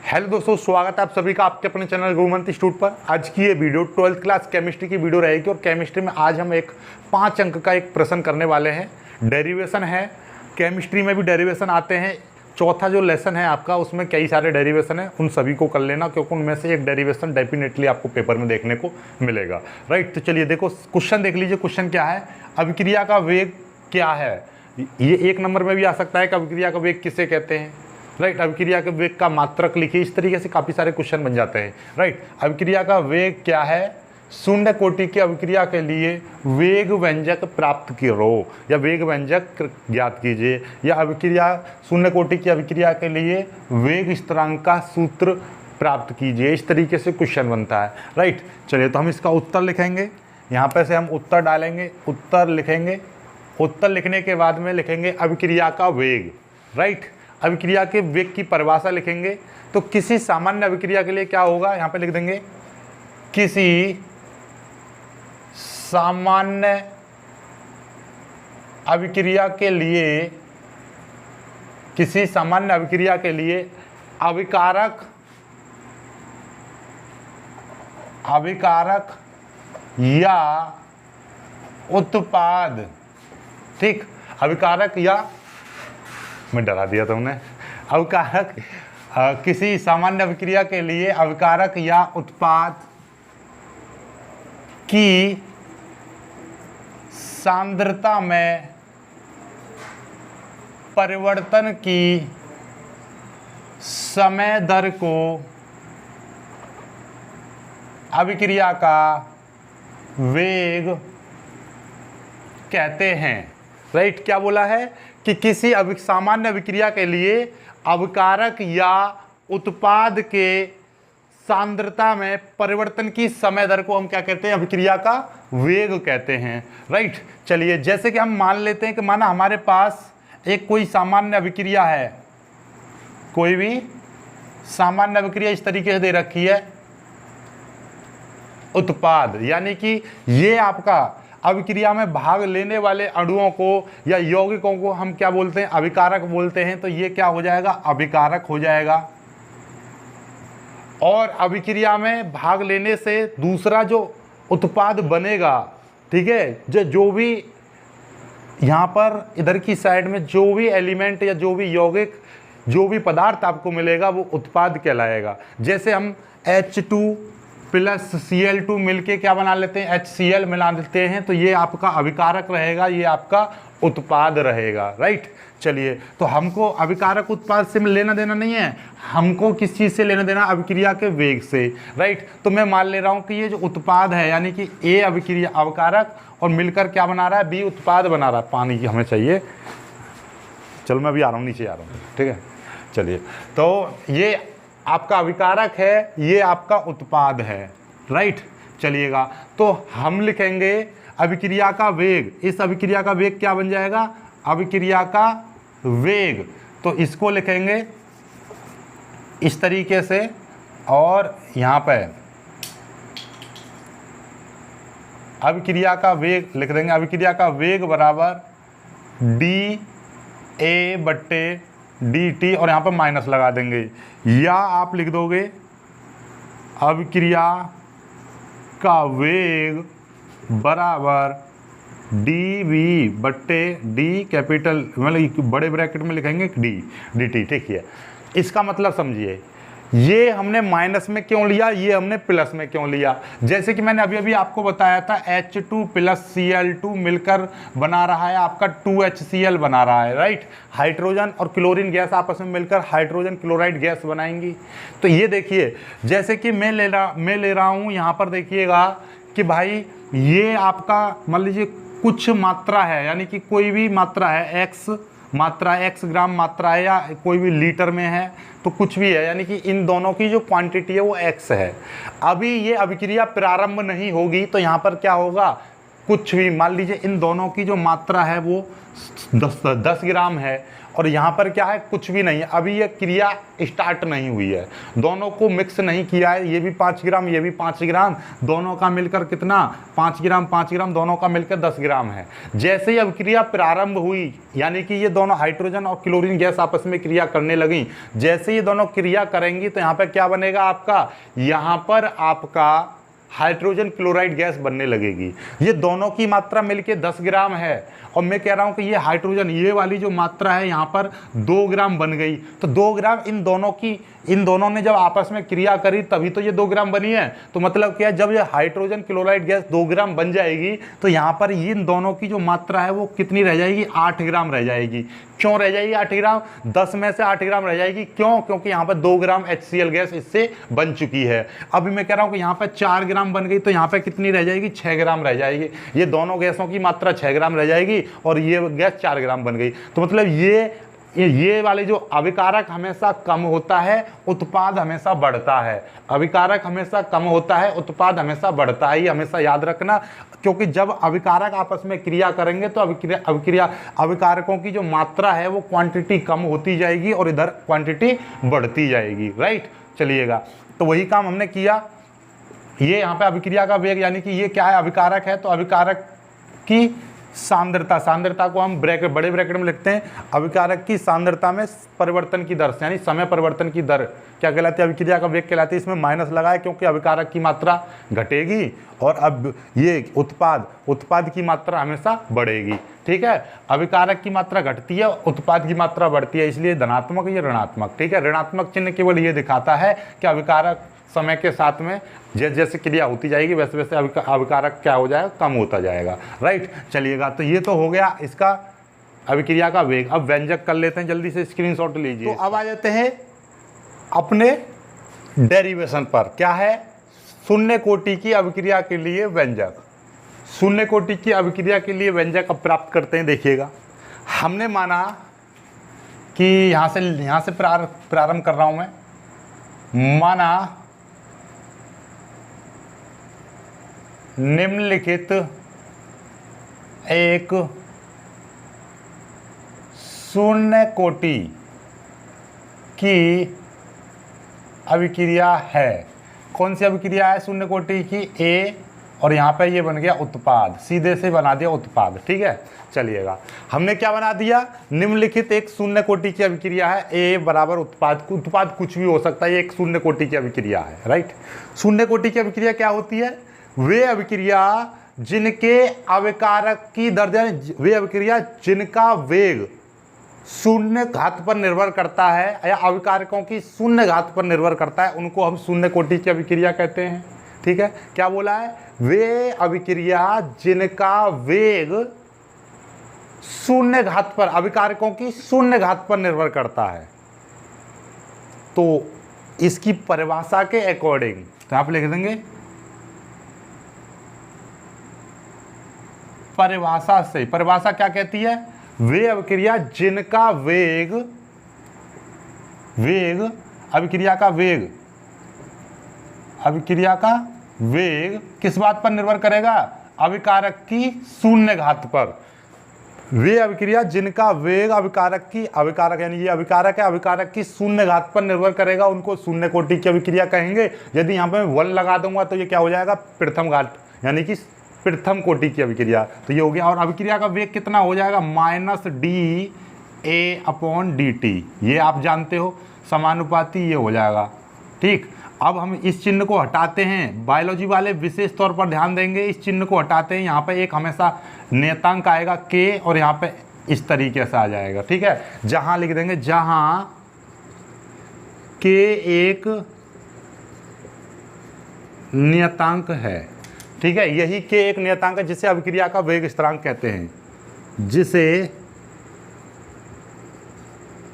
Hello दोस्तों, स्वागत है आप सभी का आपके अपने चैनल गुरुमंत्र इंस्टीट्यूट पर। आज की ये वीडियो 12th क्लास केमिस्ट्री की वीडियो रहेगी और केमिस्ट्री में आज हम एक 5 अंक का एक प्रश्न करने वाले हैं। डेरिवेशन है, केमिस्ट्री में भी डेरिवेशन आते हैं। चौथा जो लेसन है आपका, उसमें कई सारे डेरिवेशन है, उन सभी को कर लेना क्योंकि उनमें से एक डेरिवेशन डेफिनेटली आपको पेपर में देखने को मिलेगा। राइट, तो चलिए देखो क्वेश्चन देख लीजिए। क्वेश्चन क्या है, अभिक्रिया का वेग क्या है। ये 1 नंबर में भी आ सकता है कि अभिक्रिया का वेग किसे कहते हैं। राइट, अभिक्रिया के वेग का मात्रक लिखिए। इस तरीके से काफ़ी सारे क्वेश्चन बन जाते हैं। राइट, अभिक्रिया का वेग क्या है, शून्य कोटि की अभिक्रिया के लिए वेग व्यंजक प्राप्त करो या वेग व्यंजक ज्ञात कीजिए, या अभिक्रिया शून्य कोटि की अभिक्रिया के लिए वेग स्थिरांक का सूत्र प्राप्त कीजिए। इस तरीके से क्वेश्चन बनता है। राइट, चलिए तो हम इसका उत्तर लिखेंगे। यहाँ पे से हम उत्तर डालेंगे, उत्तर लिखेंगे। उत्तर लिखने के बाद में लिखेंगे अभिक्रिया का वेग। राइट, अभिक्रिया के वेग की परिभाषा लिखेंगे। तो किसी सामान्य अभिक्रिया के लिए क्या होगा, यहाँ पे लिख देंगे किसी सामान्य अभिक्रिया के लिए, किसी सामान्य अभिक्रिया के लिए अभिकारक या उत्पाद, ठीक, अभिकारक या, मैं डरा दिया तुमने, अभिकारक, किसी सामान्य अभिक्रिया के लिए अभिकारक या उत्पाद की सांद्रता में परिवर्तन की समय दर को अभिक्रिया का वेग कहते हैं। राइट, क्या बोला है कि किसी सामान्य अभिक्रिया के लिए अभिकारक या उत्पाद के सांद्रता में परिवर्तन की समय दर को हम क्या कहते हैं, अभिक्रिया का वेग कहते हैं। राइट, चलिए जैसे कि हम मान लेते हैं कि माना हमारे पास एक कोई सामान्य अभिक्रिया है, कोई भी सामान्य अभिक्रिया इस तरीके से दे रखी है, उत्पाद, यानी कि ये आपका अभिक्रिया में भाग लेने वाले अणुओं को या यौगिकों को हम क्या बोलते हैं, अभिकारक बोलते हैं। तो ये क्या हो जाएगा, अभिकारक हो जाएगा। और अभिक्रिया में भाग लेने से दूसरा जो उत्पाद बनेगा, ठीक है, जो भी यहाँ पर इधर की साइड में जो भी एलिमेंट या जो भी यौगिक, जो भी पदार्थ आपको मिलेगा वो उत्पाद कहलाएगा। जैसे हम H2 प्लस Cl2 मिलके क्या बना लेते हैं, HCl मिला देते हैं, तो ये आपका अभिकारक रहेगा, ये आपका उत्पाद रहेगा। राइट, चलिए तो हमको अभिकारक उत्पाद से लेना देना नहीं है, हमको किस चीज़ से लेना देना, अभिक्रिया के वेग से। राइट, तो मैं मान ले रहा हूँ कि ये जो उत्पाद है, यानी कि A अभिक्रिया अभिकारक और मिलकर क्या बना रहा है, B उत्पाद बना रहा है। पानी की हमें चाहिए, चलो मैं अभी आ रहा हूँ, नीचे आ रहा हूँ, ठीक है। चलिए तो ये आपका अभिकारक है, ये आपका उत्पाद है। राइट, चलिएगा तो हम लिखेंगे अभिक्रिया का वेग। इस अभिक्रिया का वेग क्या बन जाएगा, अभिक्रिया का वेग। तो इसको लिखेंगे इस तरीके से, और यहाँ पे अभिक्रिया का वेग लिख देंगे। अभिक्रिया का वेग बराबर dA/dt, और यहाँ पर माइनस लगा देंगे, या आप लिख दोगे अभिक्रिया का वेग बराबर dV/d, कैपिटल मतलब बड़े ब्रैकेट में लिखेंगे dt, ठीक है। इसका मतलब समझिए, ये हमने माइनस में क्यों लिया, ये हमने प्लस में क्यों लिया। जैसे कि मैंने अभी आपको बताया था, H2 प्लस Cl2 मिलकर बना रहा है आपका 2HCl बना रहा है। राइट, हाइड्रोजन और क्लोरीन गैस आपस में मिलकर हाइड्रोजन क्लोराइड गैस बनाएंगी। तो ये देखिए, जैसे कि मैं ले रहा हूँ यहाँ पर, देखिएगा कि भाई ये आपका मान लीजिए कुछ मात्रा है, यानी कि कोई भी मात्रा है, x ग्राम मात्रा है, या कोई भी लीटर में है, तो कुछ भी है, यानी कि इन दोनों की जो क्वांटिटी है वो x है। अभी ये अभिक्रिया प्रारंभ नहीं होगी, तो यहाँ पर क्या होगा, कुछ भी मान लीजिए इन दोनों की जो मात्रा है वो 10 ग्राम है, और यहाँ पर क्या है, कुछ भी नहीं है, अभी ये क्रिया स्टार्ट नहीं हुई है, दोनों को मिक्स नहीं किया है, ये भी 5 ग्राम ये भी 5 ग्राम, दोनों का मिलकर कितना 5 ग्राम दोनों का मिलकर 10 ग्राम है। जैसे ही अभिक्रिया प्रारंभ हुई, यानी कि ये दोनों हाइड्रोजन और क्लोरीन गैस आपस में क्रिया करने लगी, जैसे ये दोनों क्रिया करेंगी तो यहाँ पर क्या बनेगा आपका, यहाँ पर आपका हाइड्रोजन क्लोराइड गैस बनने लगेगी। ये दोनों की मात्रा मिलके 10 ग्राम है और मैं कह रहा हूं कि ये हाइड्रोजन, ये वाली जो मात्रा है यहाँ पर 2 ग्राम बन गई। तो 2 ग्राम इन दोनों ने जब आपस में क्रिया करी तभी तो ये 2 ग्राम बनी है। तो मतलब क्या है, जब ये हाइड्रोजन क्लोराइड गैस 2 ग्राम बन जाएगी तो यहाँ पर इन दोनों की जो मात्रा है वो कितनी रह जाएगी, 8 ग्राम रह जाएगी। क्यों रह जाएगी 8 ग्राम, 10 में से 8 ग्राम रह जाएगी, क्यों, क्योंकि यहाँ पर 2 ग्राम HCl गैस इससे बन चुकी है। अभी मैं कह रहा हूँ कि यहाँ पर 4 ग्राम बन गई तो यहाँ पर कितनी रह जाएगी, 6 ग्राम रह जाएगी। ये दोनों गैसों की मात्रा 6 ग्राम रह जाएगी और ये गैस 4 ग्राम बन गई। तो मतलब ये वाले जो अभिकारक हमेशा कम होता है, उत्पाद हमेशा बढ़ता है। अभिकारक हमेशा कम होता है, उत्पाद हमेशा बढ़ता है, ये हमेशा याद रखना। क्योंकि जब अभिकारक आपस में क्रिया करेंगे तो अभिकारकों की जो मात्रा है वो क्वांटिटी कम होती जाएगी और इधर क्वांटिटी बढ़ती जाएगी, राइट। चलिएगा, तो वही काम हमने किया। ये यहाँ पे अभिक्रिया का वेग, यानी कि ये क्या है, अभिकारक है, तो अभिकारक की सांद्रता को हम बड़े ब्रैकेट में लिखते हैं। अभिकारक की सांद्रता में परिवर्तन की दर, यानी समय परिवर्तन की दर क्या कहलाती है, अभिक्रिया का वेग कहलाती है। इसमें माइनस लगाए क्योंकि अभिकारक की मात्रा घटेगी और अब ये उत्पाद की मात्रा हमेशा बढ़ेगी, ठीक है। अभिकारक की मात्रा घटती है, उत्पाद की मात्रा बढ़ती है, इसलिए धनात्मक या ऋणात्मक, ठीक है। ऋणात्मक चिन्ह केवल ये दिखाता है कि अभिकारक समय के साथ में जैसे जैसे क्रिया होती जाएगी वैसे वैसे अभिकारक क्या हो जाएगा, कम होता जाएगा, राइट। चलिएगा, तो ये तो हो गया इसका अभिक्रिया का वेग। अब व्यंजक कर लेते हैं, जल्दी से स्क्रीनशॉट लीजिए। तो अब आ जाते हैं अपने डेरिवेशन पर। क्या है, शून्य कोटि की अभिक्रिया के लिए व्यंजक। शून्य कोटि की अभिक्रिया के लिए व्यंजक अब प्राप्त करते हैं। देखिएगा, हमने माना कि यहाँ से प्रारंभ कर रहा हूँ मैं, माना निम्नलिखित एक शून्य कोटि की अभिक्रिया है। कौन सी अभिक्रिया है शून्य कोटि की, ए, और यहाँ पे ये बन गया उत्पाद, सीधे से बना दिया उत्पाद, ठीक है। चलिएगा, हमने क्या बना दिया, निम्नलिखित एक शून्य कोटि की अभिक्रिया है, ए बराबर उत्पाद कुछ भी हो सकता है, ये एक शून्य कोटि की अभिक्रिया है, राइट। शून्य कोटि की अभिक्रिया क्या होती है, वे अभिक्रिया जिनके अभिकारक की दर, वे अभिक्रिया जिनका वेग शून्य घात पर निर्भर करता है या अभिकारकों की शून्य घात पर निर्भर करता है, उनको हम शून्य कोटि की अभिक्रिया कहते हैं, ठीक है। क्या बोला है, वे अभिक्रिया जिनका वेग शून्य घात पर, अभिकारकों की शून्य घात पर निर्भर करता है। तो इसकी परिभाषा के अकॉर्डिंग तो आप लिख देंगे, परिभाषा क्या कहती है, वे अभिक्रिया जिनका वेग अभिक्रिया का वेग किस बात पर निर्भर करेगा, अभिकारक की शून्य घात पर। वे अभिक्रिया जिनका वेग अभिकारक यानी ये अभिकारक है, अभिकारक की शून्य घात पर निर्भर करेगा, उनको शून्य कोटि की अभिक्रिया कहेंगे। यदि यहाँ पे 1 लगा दूंगा तो ये क्या हो जाएगा, प्रथम घात, यानी कि प्रथम कोटि की अभिक्रिया। तो ये हो गया, और अभिक्रिया का वेग कितना हो जाएगा, -dA/dt, ये आप जानते हो, समानुपाती ये हो जाएगा, ठीक। अब हम इस चिन्ह को हटाते हैं, बायोलॉजी वाले विशेष तौर पर ध्यान देंगे, इस चिन्ह को हटाते हैं, यहाँ पे एक हमेशा नियतांक आएगा k और यहाँ पे इस तरीके से आ जाएगा, ठीक है। जहाँ लिख देंगे, जहाँ k एक नियतांक है, ठीक है, यही k एक नियतांक है जिसे अभिक्रिया का वेग स्थिरांक कहते हैं, जिसे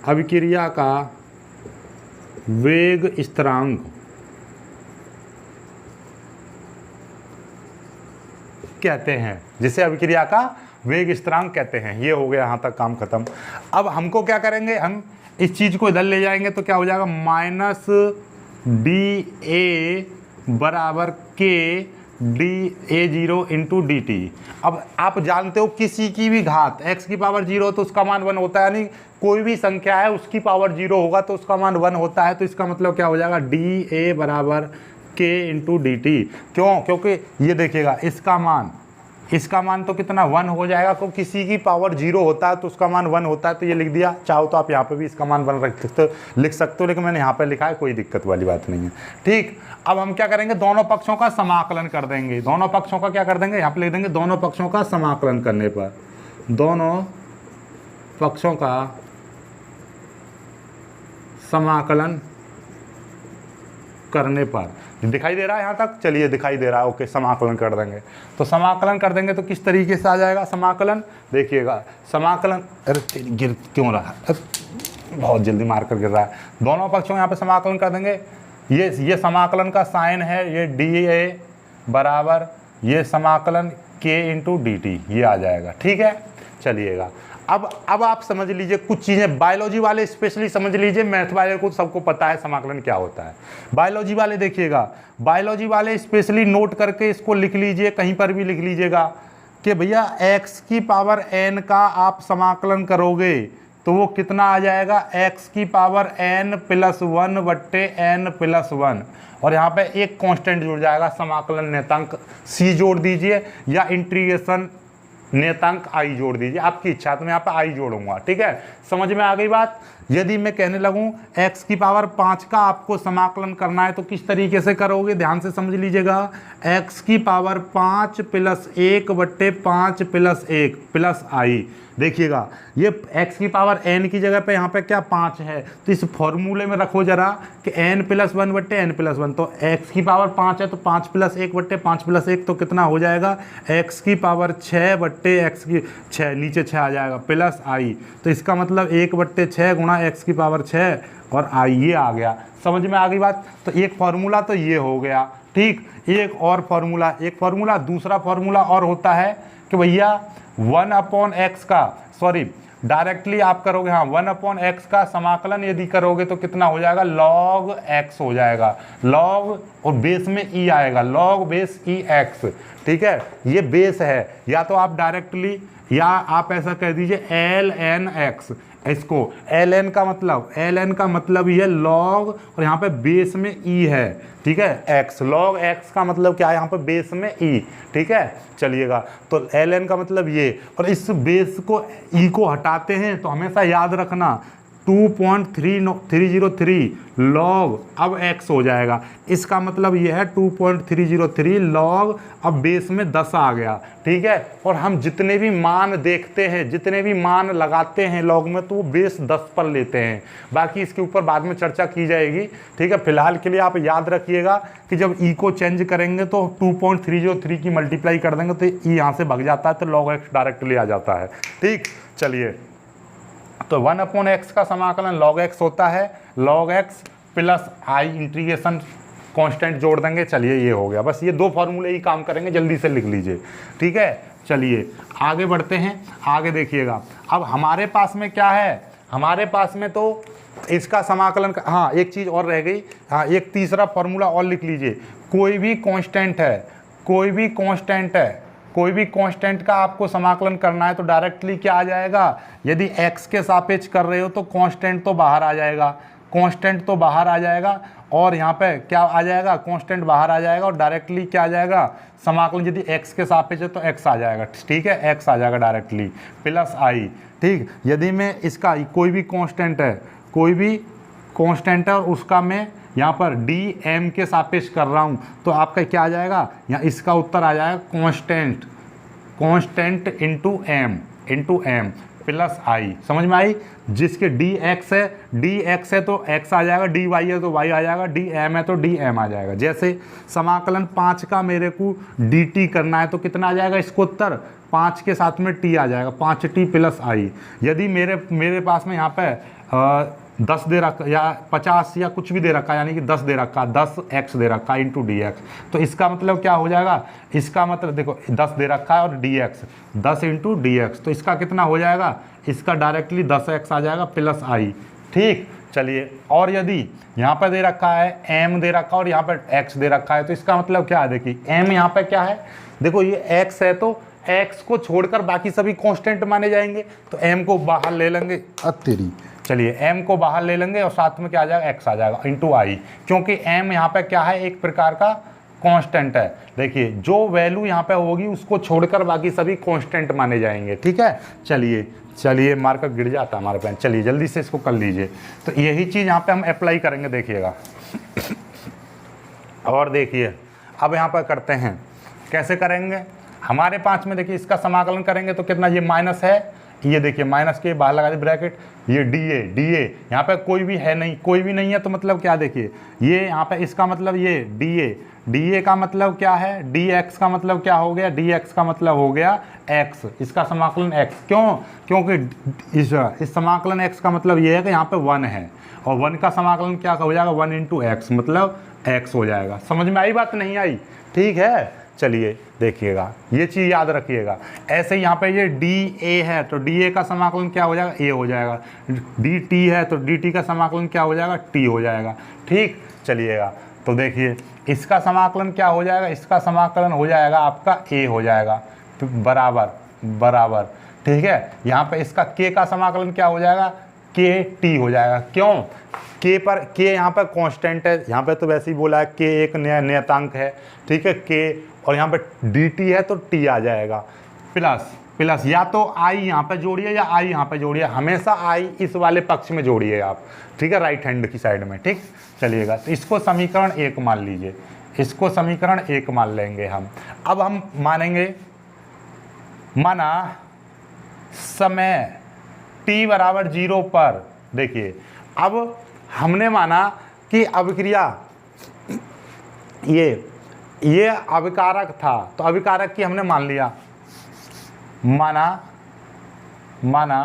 अभिक्रिया का वेग स्थिरांक कहते हैं, जिसे अभिक्रिया का वेग स्थिरांक कहते हैं। ये हो गया, यहाँ तक काम खत्म। अब हमको क्या करेंगे, हम इस चीज को इधर ले जाएंगे तो क्या हो जाएगा, -dA = k a0 into D T. अब आप जानते हो किसी की भी घात x की पावर 0 तो उसका मान 1 होता है, यानी कोई भी संख्या है उसकी पावर 0 होगा तो उसका मान 1 होता है। तो इसका मतलब क्या हो जाएगा, डी ए बराबर के इंटू डी टी। क्यों? क्योंकि ये देखिएगा इसका मान तो कितना 1 हो जाएगा, क्योंकि किसी की पावर 0 होता है तो उसका मान 1 होता है। तो ये लिख दिया, चाहो तो आप यहाँ पे भी इसका मान 1 लिख सकते हो, लेकिन मैंने यहाँ पे लिखा है, कोई दिक्कत वाली बात नहीं है। ठीक, अब हम क्या करेंगे, दोनों पक्षों का समाकलन कर देंगे। दोनों पक्षों का क्या कर देंगे, यहाँ पे लिख देंगे दोनों पक्षों का समाकलन करने पर, दोनों पक्षों का समाकलन करने पर। दिखाई दे रहा है यहाँ तक? चलिए दिखाई दे रहा है, ओके। समाकलन कर देंगे तो समाकलन कर देंगे तो किस तरीके से आ जाएगा समाकलन, देखिएगा समाकलन, अरे गिर क्यों रहा है, बहुत जल्दी मार कर गिर रहा है। दोनों पक्षों यहाँ पे समाकलन कर देंगे। ये समाकलन का साइन है, ये डी ए बराबर ये समाकलन के इंटू डी टी, ये आ जाएगा। ठीक है, चलिएगा अब आप समझ लीजिए कुछ चीज़ें, बायोलॉजी वाले स्पेशली समझ लीजिए, मैथ वाले को सबको पता है समाकलन क्या होता है। बायोलॉजी वाले देखिएगा, बायोलॉजी वाले स्पेशली नोट करके इसको लिख लीजिए, कहीं पर भी लिख लीजिएगा कि भैया x की पावर n का आप समाकलन करोगे तो वो कितना आ जाएगा, x की पावर n प्लस 1 बट्टे n प्लस 1, और यहाँ पे एक कांस्टेंट जुड़ जाएगा समाकलन नेतांक c जोड़ दीजिए या इंटीग्रेशन नेतांक आई जोड़ दीजिए, आपकी इच्छा। तो मैं यहाँ पे आई जोड़ूंगा। ठीक है, समझ में आ गई बात। यदि मैं कहने लगूं x की पावर 5 का आपको समाकलन करना है तो किस तरीके से करोगे, ध्यान से समझ लीजिएगा। x की पावर 5 प्लस 1 बट्टे 5 प्लस 1 प्लस आई, देखिएगा ये x की पावर n की जगह पे यहाँ पे क्या 5 है, तो इस फॉर्मूले में रखो जरा कि n प्लस 1 बट्टे n प्लस 1, तो x की पावर 5 है तो 5 प्लस 1 बट्टे 5 प्लस 1 तो कितना हो जाएगा, x की पावर 6 बट्टे x की 6, नीचे 6 आ जाएगा प्लस आई, तो इसका मतलब 1 बट्टे 6 गुणा x की पावर 6 और आई, ये आ गया। समझ में आ गई बात। तो एक फार्मूला तो ये हो गया। ठीक, एक और फार्मूला, दूसरा फार्मूला और होता है कि भैया 1/x का, सॉरी डायरेक्टली आप करोगे, हाँ 1/x का समाकलन यदि करोगे तो कितना हो जाएगा, log x हो जाएगा। log और बेस में e आएगा, log बेस e x। ठीक है, ये बेस है, या तो आप डायरेक्टली या आप ऐसा कह दीजिए ln x, इसको ln का मतलब ये log और यहाँ पे बेस में e है। ठीक है, x, log x का मतलब क्या है, यहाँ पे बेस में e। ठीक है, चलिएगा तो ln का मतलब ये, और इस बेस को e को हटाते हैं तो हमेशा याद रखना 2.303 log अब x हो जाएगा। इसका मतलब ये है 2.303 log अब बेस में 10 आ गया। ठीक है, और हम जितने भी मान देखते हैं, जितने भी मान लगाते हैं log में, तो वो बेस 10 पर लेते हैं। बाकी इसके ऊपर बाद में चर्चा की जाएगी। ठीक है, फिलहाल के लिए आप याद रखिएगा कि जब e को चेंज करेंगे तो 2.303 की मल्टीप्लाई कर देंगे तो e यहाँ से भाग जाता है, तो log x डायरेक्टली आ जाता है। ठीक, चलिए तो 1/x का समाकलन log x होता है, log x प्लस आई इंटीग्रेशन कांस्टेंट जोड़ देंगे। चलिए ये हो गया, बस ये दो फॉर्मूले ही काम करेंगे, जल्दी से लिख लीजिए। ठीक है, चलिए आगे बढ़ते हैं। आगे देखिएगा, अब हमारे पास में क्या है, हमारे पास में तो इसका समाकलन हाँ एक चीज़ और रह गई, हाँ एक तीसरा फॉर्मूला और लिख लीजिए। कोई भी कांस्टेंट का आपको समाकलन करना है तो डायरेक्टली क्या आ जाएगा, यदि x के सापेक्ष कर रहे हो तो कांस्टेंट तो बाहर आ जाएगा, और यहाँ पे क्या आ जाएगा, कांस्टेंट बाहर आ जाएगा, और डायरेक्टली क्या आ जाएगा, समाकलन यदि x के सापेक्ष है तो x आ जाएगा। ठीक है, x आ जाएगा डायरेक्टली प्लस आई। ठीक, यदि मैं इसका कोई भी कांस्टेंट है और उसका मैं यहाँ पर डी एम के सापेक्ष कर रहा हूँ तो आपका क्या आ जाएगा, यहाँ इसका उत्तर आ जाएगा कांस्टेंट इंटू एम प्लस आई। समझ में आई। जिसके डी एक्स है तो x आ जाएगा, डी वाई है तो y आ जाएगा, डी एम है तो डी एम आ जाएगा। जैसे समाकलन 5 का मेरे को डी टी करना है तो कितना आ जाएगा, इसको उत्तर 5 के साथ में t आ जाएगा, 5t प्लस आई। यदि मेरे पास में यहाँ पे 10 दे रखा या 50 या कुछ भी दे रखा, यानी कि 10 दे रखा, 10x दे रखा इंटू डी एक्स, तो इसका मतलब क्या हो जाएगा, इसका मतलब देखो 10 दे रखा है और D x 10 into D x, तो इसका कितना हो जाएगा, इसका डायरेक्टली 10x आ जाएगा प्लस आई। ठीक, चलिए, और यदि यहाँ पर दे रखा है m दे रखा है और यहाँ पर x दे रखा है, तो इसका मतलब क्या है, देखिए m यहाँ पर क्या है, देखो ये x है तो x को छोड़कर बाकी सभी कांस्टेंट माने जाएंगे, तो m को बाहर ले लेंगे, तेरी, चलिए m को बाहर ले लेंगे और साथ में क्या आ जाएगा, x आ जाएगा इंटू i, क्योंकि m यहाँ पे क्या है, एक प्रकार का कांस्टेंट है। देखिए जो वैल्यू यहाँ पे होगी उसको छोड़कर बाकी सभी कांस्टेंट माने जाएंगे, ठीक है। चलिए मार्कर गिर जाता है हमारे पेन, चलिए जल्दी से इसको कर लीजिए। तो यही चीज़ यहाँ पे हम अप्लाई करेंगे, देखिएगा। और देखिए अब यहाँ पर करते हैं, कैसे करेंगे, हमारे पास में देखिए इसका समाकलन करेंगे तो कितना, ये माइनस है, ये देखिए माइनस के बाहर लगा दी ब्रैकेट, ये डी ए यहाँ पे कोई भी है नहीं, कोई भी नहीं है, तो मतलब क्या, देखिए ये यहाँ पे इसका मतलब ये डी ए का मतलब क्या है, डी एक्स का मतलब क्या हो गया, डी एक्स का मतलब हो गया एक्स, इसका समाकलन एक्स, क्यों, क्योंकि इस समाकलन एक्स का मतलब ये है कि यहाँ पे 1 है, और 1 का समाकलन क्या हो जाएगा, 1 इंटू एक्स, मतलब एक्स हो जाएगा। समझ में आई बात, नहीं आई, ठीक है। चलिए देखिएगा, ये चीज़ याद रखिएगा। ऐसे यहाँ पे ये डी ए है तो डी ए का समाकलन क्या हो जाएगा, ए हो जाएगा, डी टी है तो डी टी का समाकलन क्या हो जाएगा, टी हो जाएगा, ठीक। चलिएगा तो देखिए इसका समाकलन क्या हो जाएगा, इसका समाकलन हो जाएगा आपका ए हो जाएगा, तो बराबर, ठीक है। यहाँ पे इसका के का समाकलन क्या हो जाएगा, के टी हो जाएगा, क्यों, के यहाँ पर कांस्टेंट है, यहाँ पे तो वैसे ही बोला है के एक नियतांक है, ठीक है, के, और यहाँ पे डी टी है तो टी आ जाएगा, प्लस या तो आई यहाँ पे जोड़िए या आई यहाँ पे जोड़िए, हमेशा आई इस वाले पक्ष में जोड़िए आप, ठीक है, राइट हैंड की साइड में, ठीक। चलिएगा तो इसको समीकरण 1 मान लीजिए, इसको समीकरण 1 मान लेंगे हम। अब हम मानेंगे, माना समय t बराबर 0 पर, देखिए अब हमने माना कि अभिक्रिया ये अभिकारक था, तो अभिकारक की हमने मान लिया, माना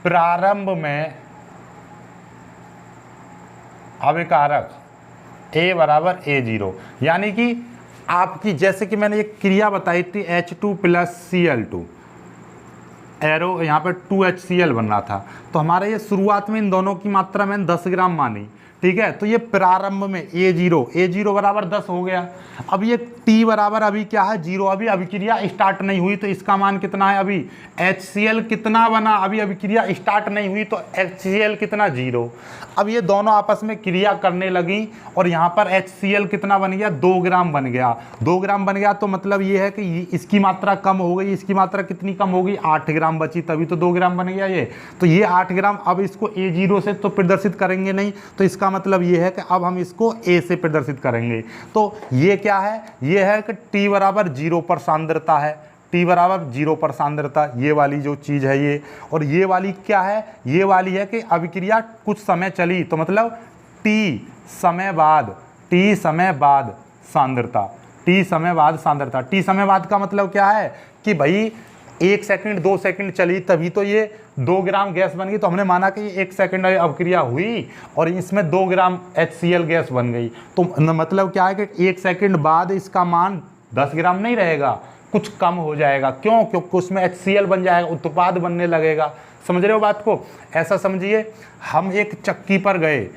प्रारंभ में अभिकारक a बराबर a0, यानी कि आपकी, जैसे कि मैंने एक क्रिया बताई थी H2 + Cl2, एरो यहाँ पर 2HCl बन रहा था, तो हमारा ये शुरुआत में इन दोनों की मात्रा मैंने 10 ग्राम मानी, ठीक है। तो ये प्रारंभ में A0 बराबर 10 हो गया। अब ये T बराबर अभी क्या है, 0, अभी अभिक्रिया स्टार्ट नहीं हुई, तो इसका मान कितना है, अभी HCl कितना बना, अभी अभिक्रिया स्टार्ट नहीं हुई तो HCl कितना, 0। अब ये दोनों आपस में क्रिया करने लगी और यहाँ पर HCl कितना बन गया, 2 ग्राम बन गया, 2 ग्राम बन गया, तो मतलब ये है कि इसकी मात्रा कम हो गई, इसकी मात्रा कितनी कम होगी, 8 ग्राम बची, तभी तो 2 ग्राम बन गया ये। तो ये 8 ग्राम, अब इसको A0 से तो प्रदर्शित करेंगे नहीं, तो इसका मतलब ये है कि अब हम इसको A से प्रदर्शित करेंगे। तो ये क्या है, ये है कि T बराबर 0 पर सांद्रता है, T बराबर 0 पर सांद्रता, ये वाली जो चीज़ है ये, और ये वाली क्या है, ये वाली है कि अभिक्रिया कुछ समय चली, तो मतलब T समय बाद सांद्रता, T समय बाद का मतलब क्या है कि भाई 1 सेकंड 2 सेकंड चली तभी तो ये 2 ग्राम गैस बन गई, तो हमने माना कि 1 सेकंड अभिक्रिया हुई और इसमें 2 ग्राम HCl गैस बन गई, तो मतलब क्या है कि 1 सेकंड बाद इसका मान 10 ग्राम नहीं रहेगा, कुछ कम हो जाएगा, क्यों, क्योंकि उसमें HCl बन जाएगा, उत्पाद बनने लगेगा। समझ रहे हो बात को, ऐसा समझिए, हम एक चक्की पर गए,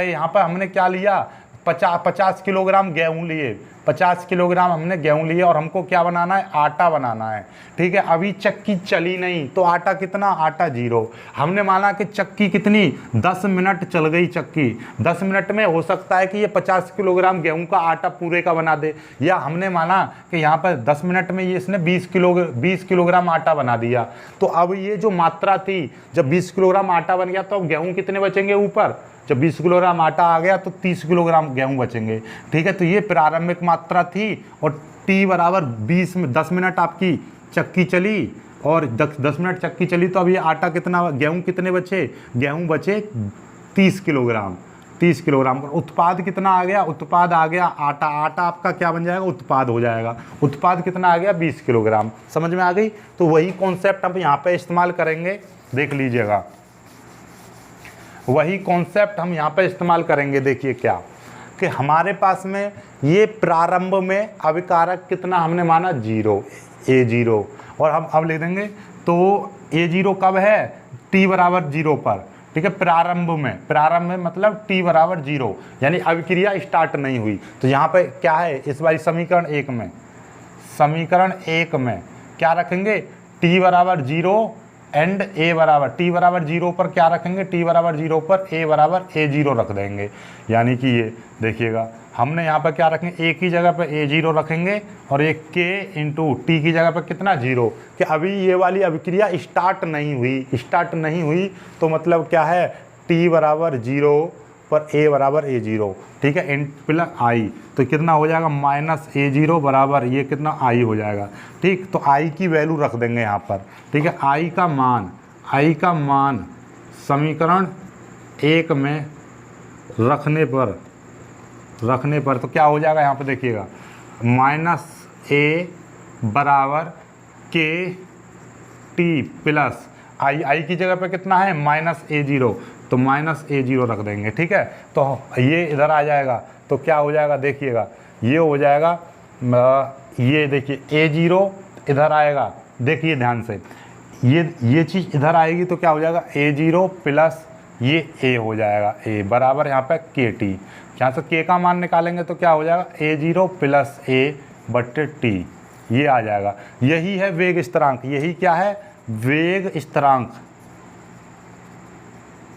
यहाँ पर हमने क्या लिया, 50 किलोग्राम गेहूँ लिए, 50 किलोग्राम हमने गेहूँ लिए और हमको क्या बनाना है, आटा बनाना है, ठीक है। अभी चक्की चली नहीं तो आटा कितना, आटा 0। हमने माना कि चक्की कितनी, 10 मिनट चल गई चक्की, 10 मिनट में हो सकता है कि ये 50 किलोग्राम गेहूँ का आटा पूरे का बना दे, या हमने माना कि यहाँ पर 10 मिनट में ये इसने 20 किलोग्राम आटा बना दिया। तो अब ये जो मात्रा थी, जब 20 किलोग्राम आटा बन गया तो अब गेहूँ कितने बचेंगे ऊपर, जब 20 किलोग्राम आटा आ गया तो 30 किलोग्राम गेहूँ बचेंगे, ठीक है। तो ये प्रारंभिक मात्रा थी, और T बराबर 10 मिनट आपकी चक्की चली, और 10 मिनट चक्की चली तो अब ये आटा कितना, गेहूँ कितने बचे, गेहूँ बचे 30 किलोग्राम। उत्पाद कितना आ गया, उत्पाद आ गया आटा आपका क्या बन जाएगा, उत्पाद हो जाएगा, उत्पाद कितना आ गया, 20 किलोग्राम। समझ में आ गई। तो वही कॉन्सेप्ट हम यहाँ पे इस्तेमाल करेंगे, देख लीजिएगा, वही कॉन्सेप्ट हम यहाँ पे इस्तेमाल करेंगे। देखिए क्या कि हमारे पास में ये प्रारंभ में अभिकारक कितना हमने माना, 0, A0, और हम अब ले देंगे तो A0 कब है, t बराबर 0 पर, ठीक है, प्रारंभ में मतलब t बराबर 0, यानी अभिक्रिया स्टार्ट नहीं हुई। तो यहाँ पे क्या है इस बार समीकरण एक में क्या रखेंगे, t बराबर 0 एंड a बराबर, t बराबर 0 पर क्या रखेंगे, t बराबर 0 पर a बराबर a0 रख देंगे। यानी कि ये देखिएगा हमने यहाँ पर क्या रखेंगे, a की जगह पर a0 रखेंगे और एक k इंटू टी की जगह पर कितना 0, कि अभी ये वाली अभिक्रिया स्टार्ट नहीं हुई तो मतलब क्या है, t बराबर 0 पर a बराबर a0, ठीक है, इन प्लस i, तो कितना हो जाएगा माइनस a0 बराबर ये कितना i हो जाएगा। ठीक, तो i की वैल्यू रख देंगे यहाँ पर, ठीक है, i का मान समीकरण 1 में रखने पर तो क्या हो जाएगा, यहाँ पर देखिएगा माइनस a बराबर k t प्लस i की जगह पे कितना है माइनस a0, तो माइनस a0 रख देंगे। ठीक है, तो ये इधर आ जाएगा तो क्या हो जाएगा, देखिएगा ये हो जाएगा, ये देखिए a0 इधर आएगा, देखिए ध्यान से, ये चीज़ इधर आएगी तो क्या हो जाएगा a0 प्लस ये a हो जाएगा, a बराबर यहाँ पे kt, यहाँ से k का मान निकालेंगे तो क्या हो जाएगा a0 प्लस a बट्टे t, ये आ जाएगा। यही है वेग स्थिरांक, यही क्या है वेग स्थिरांक,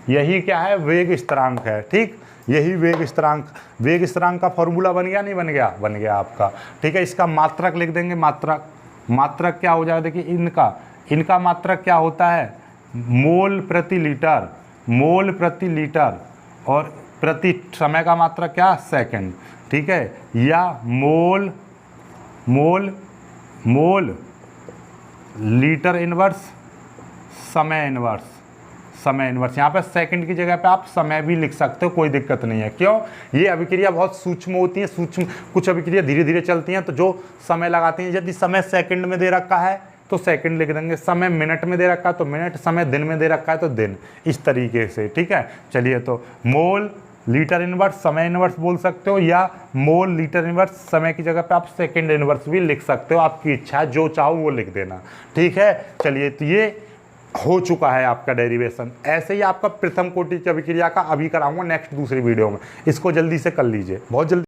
यही क्या है वेग स्थिरांक है। ठीक, यही वेग स्थिरांक का फॉर्मूला बन गया, नहीं बन गया, बन गया आपका। ठीक है, इसका मात्रक लिख देंगे, मात्रक क्या हो जाएगा, देखिए इनका मात्रक क्या होता है मोल प्रति लीटर और प्रति समय का मात्रक क्या सेकंड। ठीक है, या मोल लीटर इनवर्स समय इनवर्स, यहाँ पे सेकंड की जगह पे आप समय भी लिख सकते हो, कोई दिक्कत नहीं है। क्यों, ये अभिक्रिया बहुत सूक्ष्म होती है, कुछ अभिक्रिया धीरे धीरे चलती हैं, तो जो समय लगाती हैं, यदि समय सेकंड में दे रखा है तो सेकंड लिख देंगे, समय मिनट में दे रखा है तो मिनट, समय दिन में दे रखा है तो दिन, इस तरीके से। ठीक है, चलिए, तो मोल लीटर इनवर्स समय इनवर्स बोल सकते हो, या मोल लीटर इनवर्स समय की जगह पे आप सेकंड इनवर्स भी लिख सकते हो, आपकी इच्छा है, जो चाहो वो लिख देना। ठीक है, चलिए, तो ये हो चुका है आपका डेरिवेशन। ऐसे ही आपका प्रथम कोटि की अभिक्रिया का अभी कराऊंगा नेक्स्ट दूसरी वीडियो में, इसको जल्दी से कर लीजिए, बहुत जल्दी।